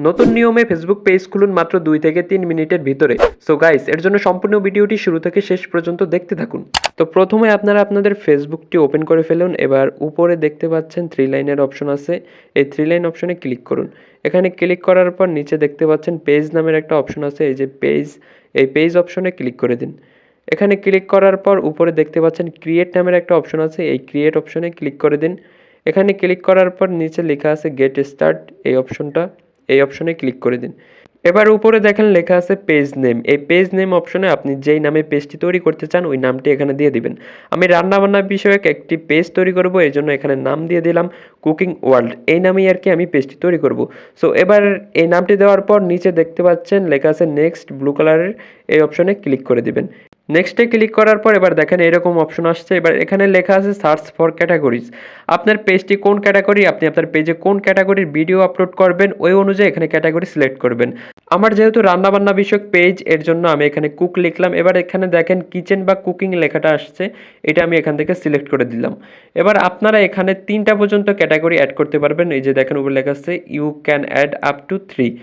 নতুন নিয়মে Facebook page খুলুন মাত্র 2 থেকে 3 মিনিটের ভিতরে। সো গাইস, এর জন্য সম্পূর্ণ ভিডিওটি শুরু থেকে শেষ পর্যন্ত দেখতে থাকুন। তো প্রথমে আপনারা আপনাদের ফেসবুকটি ওপেন করে ফেলুন। এবার উপরে দেখতে পাচ্ছেন 3 লাইনের অপশন আছে। এই 3 লাইন অপশনে ক্লিক করুন। এখানে ক্লিক করার পর নিচে দেখতে পাচ্ছেন পেজ নামের একটা অপশন আছে। এই যে পেজ, এই পেজ অপশনে ক্লিক করে দিন। এখানে ক্লিক করার পর উপরে দেখতে পাচ্ছেন ক্রিয়েট নামের একটা অপশন আছে। এই ক্রিয়েট অপশনে ক্লিক করে দিন। এখানে ক্লিক করার পর নিচে লেখা আছে গেট স্টার্ট, এই অপশনে ক্লিক করে দিন। এবার উপরে দেখেন লেখা আছে পেজ নেম। এই পেজ নেম অপশনে আপনি যেই নামে পেজটি তৈরি করতে চান ওই নামটি এখানে দিয়ে দিবেন। আমি রান্নাবান্না বিষয়ক একটি পেজ তৈরি করব, এই জন্য এখানে নাম দিয়ে দিলাম কুকিং ওয়ার্ল্ড। এই নামেই আর কি আমি পেজটি তৈরি করব। সো এবার এই নামটি দেওয়ার পর নিচে দেখতে পাচ্ছেন লেখা আছে নেক্সট, ব্লু কালারের। এই অপশনে ক্লিক করে দিবেন। নেক্সটে ক্লিক করার পর এবার দেখেন এরকম অপশন আসছে। এবার এখানে লেখা আছে সার্চ ফর ক্যাটাগরিজ। আপনার পেজটি কোন ক্যাটাগরি, আপনি আপনার পেজে কোন ক্যাটাগরির ভিডিও আপলোড করবেন ওই অনুযায়ী এখানে ক্যাটাগরি সিলেক্ট করবেন। আমার যেহেতু রান্নাবান্না বিষয়ক পেজ, এর জন্য আমি এখানে কুক লিখলাম। এবার এখানে দেখেন কিচেন বা কুকিং লেখাটা আসছে, এটা আমি এখান থেকে সিলেক্ট করে দিলাম। এবার আপনারা এখানে 3টা পর্যন্ত ক্যাটাগরি অ্যাড করতে পারবেন। এই যে দেখেন উপরে লেখা আছে you can add up to 3।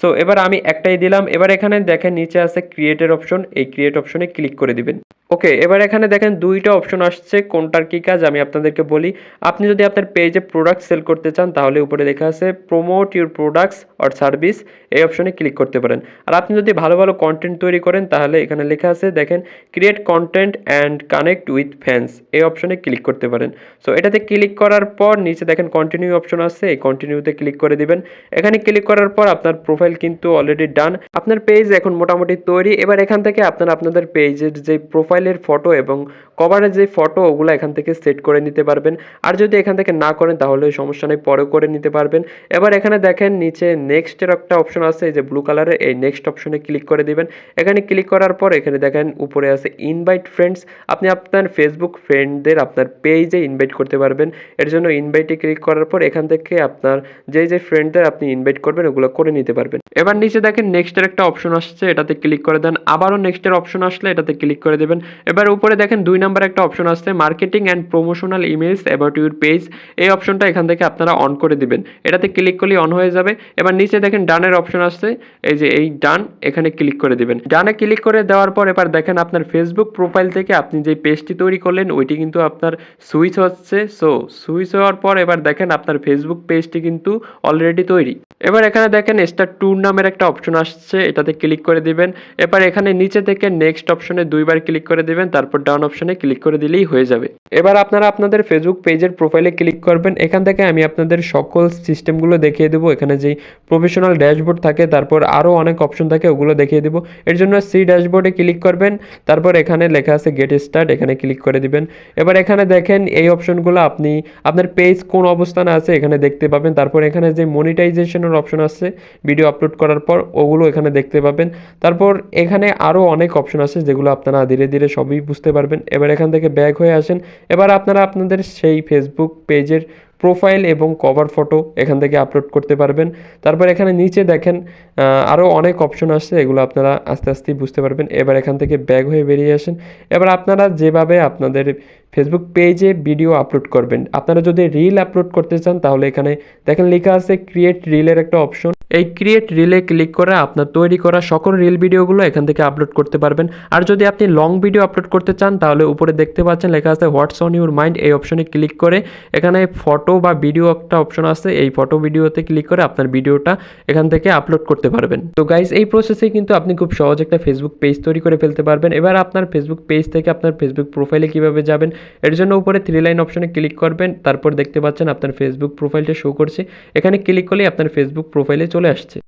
So এবার আমি একটাই দিলাম। এবার এখানে দেখেন নিচে আছে ক্রিয়েটের অপশন, এই ক্রিয়েট অপশনে ক্লিক করে দিবেন। ওকে, এবার এখানে দেখেন 2টা অপশন আসছে, কোনটার কি কাজ আমি আপনাদেরকে বলি। আপনি যদি আপনার পেজে প্রোডাক্ট সেল করতে চান তাহলে উপরে লেখা আছে promote your products or service, এই অপশনে ক্লিক করতে পারেন। আর আপনি যদি ভালো ভালো কন্টেন্ট তৈরি করেন তাহলে এখানে লেখা আছে দেখেন create content and connect with fans, এই অপশনে ক্লিক করতে পারেন। সো এটাতে ক্লিক করার পর নিচে দেখেন কন্টিনিউ অপশন আছে, এই কন্টিনিউতে ক্লিক করে দিবেন। এখানে ক্লিক করার পর আপনার প্রোফাইল কিন্তু অলরেডি ডান, আপনার পেজ এখন মোটামুটি তৈরি। এবার এখান থেকে আপনারা আপনাদের পেজের যে প্রোফাইলের ফটো এবং কভারের যে ফটো ওগুলো এখান থেকে সেট করে নিতে পারবেন। আর যদি এখান থেকে না করেন তাহলে সমস্যা নেই, পরেও করে নিতে পারবেন। এবার এখানে দেখেন নিচে নেক্সটের একটা অপশন আছে, এই যে ব্লু কালারের, এই নেক্সট অপশনে ক্লিক করে দিবেন। এখানে ক্লিক করার পর এখানে দেখেন উপরে আছে ইনভাইট ফ্রেন্ডস। আপনি আপনার ফেসবুক ফ্রেন্ডদের আপনার পেজে ইনভাইট করতে পারবেন। এর জন্য ইনভাইটে ক্লিক করার পর এখান থেকে আপনার যে ফ্রেন্ডদের আপনি ইনভাইট করবেন ওগুলো করে নিতে পারবেন। এবার নিচে দেখেন নেক্সটের একটা অপশন আসছে, এটাতে ক্লিক করে দেন। আবারও নেক্সটের অপশন আসলে এটাতে ক্লিক করে দেবেন। এবার উপরে দেখেন 2 নাম্বার একটা অপশন আসছে marketing and promotional emails about your page, এই অপশনটা এখান থেকে আপনারা অন করে দিবেন। এটাতে ক্লিক করলেই অন হয়ে যাবে। এবার নিচে দেখেন ডানের অপশন আসছে, এই যে এই ডান, এখানে ক্লিক করে দিবেন। ডানে ক্লিক করে দেওয়ার পর এবার দেখেন আপনার ফেসবুক প্রোফাইল থেকে আপনি যে পেজটি তৈরি করলেন ওইটি কিন্তু আপনার সুইচ হচ্ছে। সো সুইচ হওয়ার পর এবার দেখেন আপনার ফেসবুক পেজটি কিন্তু অলরেডি তৈরি। এবার এখানে দেখেন স্টার্ট ট্যুর নামের একটা অপশন আসছে, এটাতে ক্লিক করে দিবেন। এবার এখানে নিচে থেকে নেক্সট অপশনে 2বার ক্লিক করে দিবেন, তারপর ডাউন অপশনে ক্লিক করে দিলেই হয়ে যাবে। এবার আপনারা আপনাদের ফেসবুক পেজের প্রোফাইলে ক্লিক করবেন। এখান থেকে আমি আপনাদের সকল সিস্টেমগুলো দেখিয়ে দেবো। এখানে যেই প্রফেশনাল ড্যাশবোর্ড থাকে, তারপর আরও অনেক অপশন থাকে, ওগুলো দেখিয়ে দেবো। এর জন্য সি ড্যাশবোর্ডে ক্লিক করবেন, তারপর এখানে লেখা আছে গেট স্টার্ট, এখানে ক্লিক করে দিবেন। এবার এখানে দেখেন এই অপশনগুলো আপনি আপনার পেজ কোন অবস্থানে আছে এখানে দেখতে পাবেন। তারপর এখানে যে মনিটাইজেশনের অপশন আছে ভিডিও আপলোড করার পর, ওগুলো এখানে দেখতে পাবেন। তারপর এখানে আরও অনেক অপশন আছে যেগুলো আপনারা ধীরে ধীরে সবই বুঝতে পারবেন। এবার এখান থেকে ব্যাক হয়ে আসেন। এবার আপনারা আপনাদের সেই ফেসবুক পেজের প্রোফাইল এবং কভার ফটো এখান থেকে আপলোড করতে পারবেন। তারপর এখানে নিচে দেখেন আরও অনেক অপশন আসছে, এগুলো আপনারা আস্তে আস্তেই বুঝতে পারবেন। এবার এখান থেকে ব্যাক হয়ে বেরিয়ে আসেন। এবার আপনারা যেভাবে আপনাদের ফেসবুক পেজে ভিডিও আপলোড করবেন, আপনারা যদি রিল আপলোড করতে চান তাহলে এখানে দেখেন লেখা আছে ক্রিয়েট রিলের একটা অপশন। এই ক্রিয়েট রিলে ক্লিক করে আপনার তৈরি করা সকল রিল ভিডিওগুলো এখান থেকে আপলোড করতে পারবেন। আর যদি আপনি লং ভিডিও আপলোড করতে চান তাহলে উপরে দেখতে পাচ্ছেন লেখা আছে হোয়াটস অন ইউর মাইন্ড, এই অপশনে ক্লিক করে এখানে ফটো বা ভিডিও একটা অপশন আছে, এই ফটো ভিডিওতে ক্লিক করে আপনার ভিডিওটা এখান থেকে আপলোড করতে পারবেন। তো গাইস, এই প্রসেসে কিন্তু আপনি খুব সহজ একটা ফেসবুক পেজ তৈরি করে ফেলতে পারবেন। এবার আপনার ফেসবুক পেজ থেকে আপনার ফেসবুক প্রোফাইলে কিভাবে যাবেন, এর জন্য উপরে 3 লাইন অপশনে ক্লিক করবেন। তারপর দেখতে পাচ্ছেন আপনার ফেসবুক প্রোফাইলটা শো করছে, এখানে ক্লিক করলেই আপনার ফেসবুক প্রোফাইলে চলে আসছে।